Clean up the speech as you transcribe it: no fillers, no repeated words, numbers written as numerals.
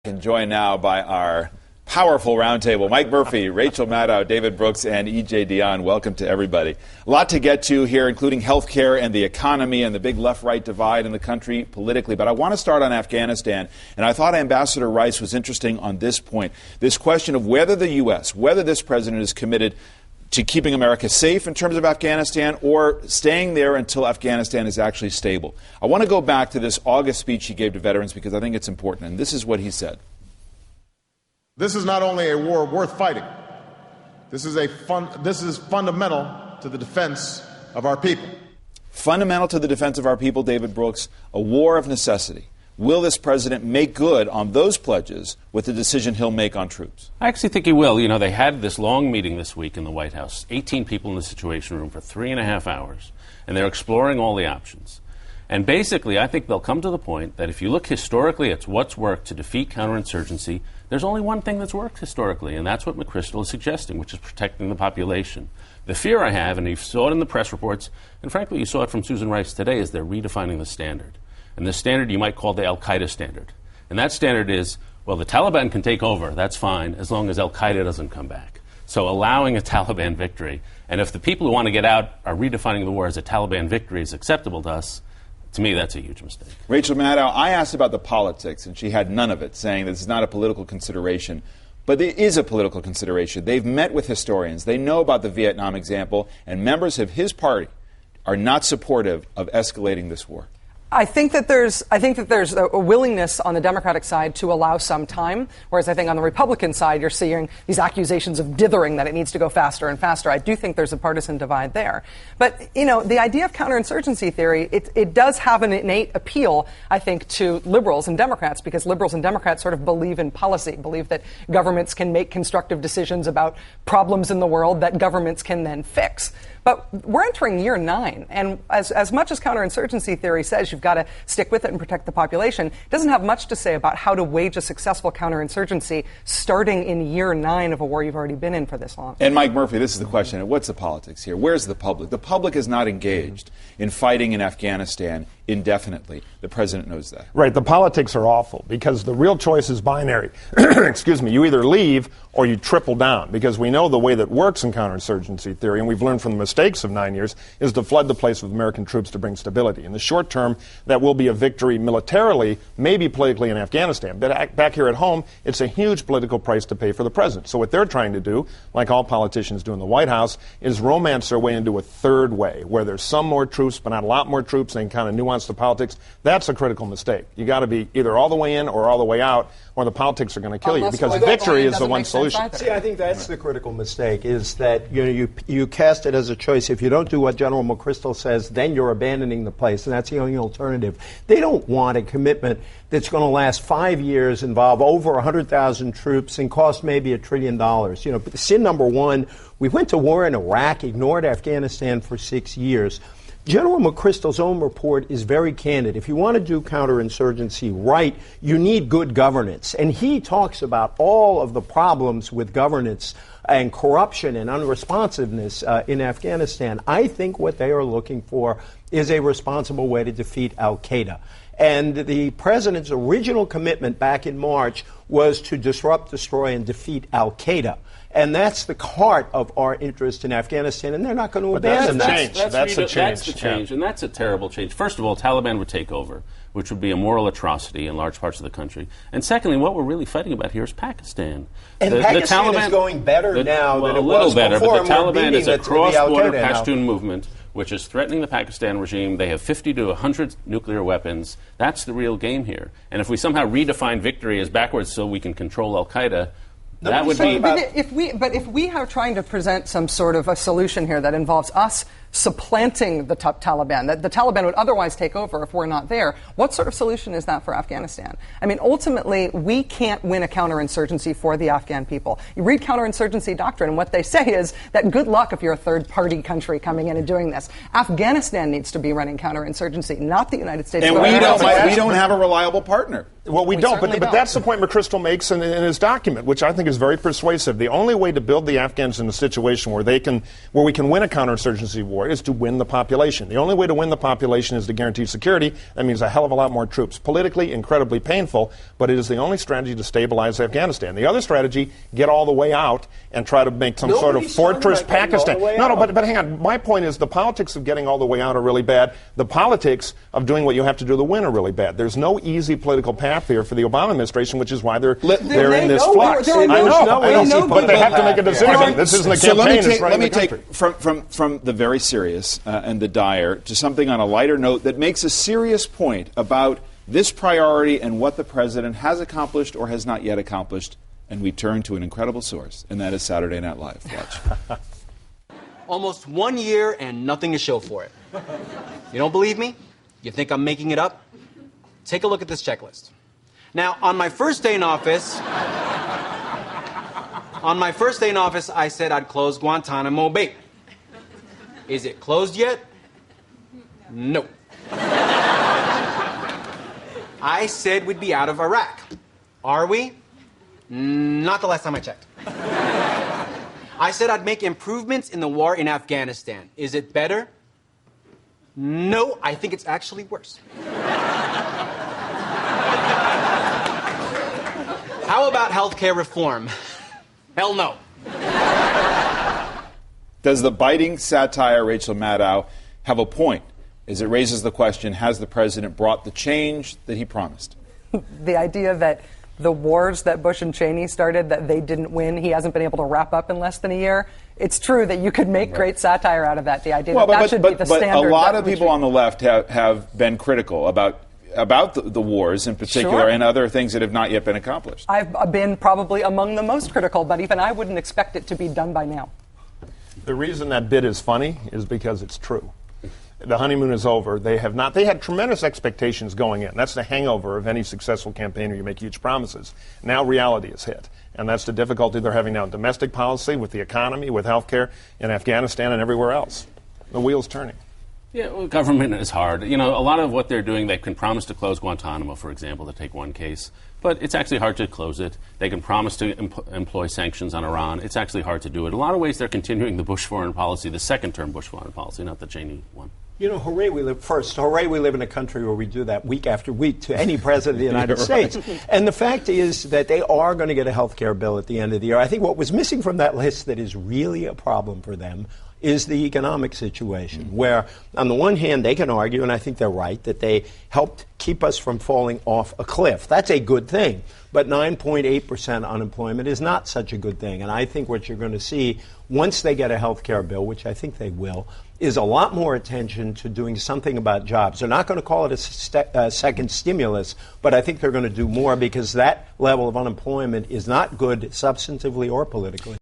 And joined now by our powerful roundtable, Mike Murphy, Rachel Maddow, David Brooks, and E.J. Dionne. Welcome to everybody. A lot to get to here, including health care and the economy and the big left-right divide in the country politically. But I want to start on Afghanistan, and I thought Ambassador Rice was interesting on this point, this question of whether the U.S., whether this president is committed to keeping America safe in terms of Afghanistan or staying there until Afghanistan is actually stable. I want to go back to this August speech he gave to veterans because I think it's important, and this is what he said. This is not only a war worth fighting. This is fundamental to the defense of our people. Fundamental to the defense of our people, David Brooks, a war of necessity. Will this president make good on those pledges with the decision he'll make on troops? I actually think he will. You know, they had this long meeting this week in the White House, 18 people in the Situation Room for 3.5 hours, and they're exploring all the options. And basically, I think they'll come to the point that if you look historically at what's worked to defeat counterinsurgency, there's only one thing that's worked historically, and that's what McChrystal is suggesting, which is protecting the population. The fear I have, and you saw it in the press reports, and frankly, you saw it from Susan Rice today, is they're redefining the standard. And the standard you might call the al-Qaeda standard. And that standard is, well, the Taliban can take over, that's fine, as long as al-Qaeda doesn't come back. So allowing a Taliban victory, and if the people who want to get out are redefining the war as a Taliban victory is acceptable to us, to me, that's a huge mistake. Rachel Maddow, I asked about the politics, and she had none of it, saying this is not a political consideration. But it is a political consideration. They've met with historians. They know about the Vietnam example, and members of his party are not supportive of escalating this war. I think that there's a willingness on the Democratic side to allow some time, whereas I think on the Republican side you're seeing these accusations of dithering that it needs to go faster and faster. I do think there's a partisan divide there. But, you know, the idea of counterinsurgency theory, it does have an innate appeal, I think, to liberals and Democrats, because liberals and Democrats sort of believe in policy, believe that governments can make constructive decisions about problems in the world that governments can then fix. But we're entering year 9, and as much as counterinsurgency theory says you've got to stick with it and protect the population, it doesn't have much to say about how to wage a successful counterinsurgency starting in year 9 of a war you've already been in for this long. And Mike Murphy, this is the question. What's the politics here? Where's the public? The public is not engaged in fighting in Afghanistan indefinitely. The president knows that. Right. The politics are awful because the real choice is binary. Excuse me. You either leave or you triple down, because we know the way that works in counterinsurgency theory, and we've learned from the mistakes of 9 years, is to flood the place with American troops to bring stability. In the short term, that will be a victory militarily, maybe politically in Afghanistan. But back here at home, it's a huge political price to pay for the president. So what they're trying to do, like all politicians do in the White House, is romance their way into a third way, where there's some more troops, but not a lot more troops, and kind of nuance the politics. That's a critical mistake. You got to be either all the way in or all the way out, or the politics are going to kill you, because victory is the one solution. See, I think that's the critical mistake, is that you cast it as a choice. If you don't do what General McChrystal says, then you're abandoning the place, and that's the only alternative. They don't want a commitment that's going to last 5 years, involve over 100,000 troops, and cost maybe $1 trillion. You know, sin number one, we went to war in Iraq, ignored Afghanistan for 6 years. General McChrystal's own report is very candid. If you want to do counterinsurgency right, you need good governance. And he talks about all of the problems with governance and corruption and unresponsiveness in Afghanistan. I think what they are looking for is a responsible way to defeat al-Qaeda. And the president's original commitment back in March was to disrupt, destroy, and defeat al-Qaeda. And that's the heart of our interest in Afghanistan, and they're not going to abandon that. That's the change, and that's a terrible change. First of all, Taliban would take over, which would be a moral atrocity in large parts of the country. And secondly, what we're really fighting about here is Pakistan. And Pakistan is going better now than it was before. But the Taliban is a cross-border Pashtun movement, which is threatening the Pakistan regime. They have 50 to 100 nuclear weapons. That's the real game here. And if we somehow redefine victory as backwards so we can control al-Qaeda, that would be. If we are trying to present some sort of a solution here that involves us supplanting the Taliban, that the Taliban would otherwise take over if we're not there, what sort of solution is that for Afghanistan? I mean, ultimately, we can't win a counterinsurgency for the Afghan people. You read counterinsurgency doctrine, and what they say is that good luck if you're a third-party country coming in and doing this. Afghanistan needs to be running counterinsurgency, not the United States. And we don't have a reliable partner. Well, we don't, but that's the point McChrystal makes in his document, which I think is very persuasive. The only way to build the Afghans in a situation where we can win a counterinsurgency war war is to win the population. The only way to win the population is to guarantee security. That means a hell of a lot more troops. Politically, incredibly painful, but it is the only strategy to stabilize Afghanistan. The other strategy, get all the way out and try to make some sort of fortress Pakistan. No, but hang on. My point is the politics of getting all the way out are really bad. The politics of doing what you have to do to win are really bad. There's no easy political path here for the Obama administration, which is why they're in this flux. I know, but they have to make a decision. This isn't a campaign. Let me take from the very serious and the dire to something on a lighter note that makes a serious point about this priority and what the president has accomplished or has not yet accomplished. And we turn to an incredible source, and that is Saturday Night Live. Watch. Almost 1 year and nothing to show for it. You don't believe me? You think I'm making it up? Take a look at this checklist. Now, on my first day in office, I said I'd close Guantanamo Bay. Is it closed yet? No. I said we'd be out of Iraq. Are we? Not the last time I checked. I said I'd make improvements in the war in Afghanistan. Is it better? No, I think it's actually worse. How about healthcare reform? Hell no. Does the biting satire, Rachel Maddow, have a point as it raises the question, has the president brought the change that he promised? The idea that the wars that Bush and Cheney started, that they didn't win, he hasn't been able to wrap up in less than a year. It's true that you could make great satire out of that. The idea that should be the standard. But a lot of people on the left have been critical about the wars in particular, and other things that have not yet been accomplished. I've been probably among the most critical, but even I wouldn't expect it to be done by now. The reason that bit is funny is because it's true. The honeymoon is over. They had tremendous expectations going in. That's the hangover of any successful campaign where you make huge promises. Now reality is hit. And that's the difficulty they're having now in domestic policy, with the economy, with health care, in Afghanistan and everywhere else. The wheel's turning. Yeah, well, government is hard. You know, a lot of what they're doing, they can promise to close Guantanamo, for example, to take one case. But it's actually hard to close it. They can promise to employ sanctions on Iran. It's actually hard to do it. In a lot of ways, they're continuing the Bush foreign policy, the second-term Bush foreign policy, not the Cheney one. You know, hooray, we live in a country where we do that week after week to any president of the United States. And the fact is that they are going to get a health care bill at the end of the year. I think what was missing from that list that is really a problem for them is the economic situation, where on the one hand they can argue, and I think they're right, that they helped keep us from falling off a cliff. That's a good thing. But 9.8% unemployment is not such a good thing. And I think what you're going to see once they get a health care bill, which I think they will, is a lot more attention to doing something about jobs. They're not going to call it a second stimulus, but I think they're going to do more, because that level of unemployment is not good substantively or politically.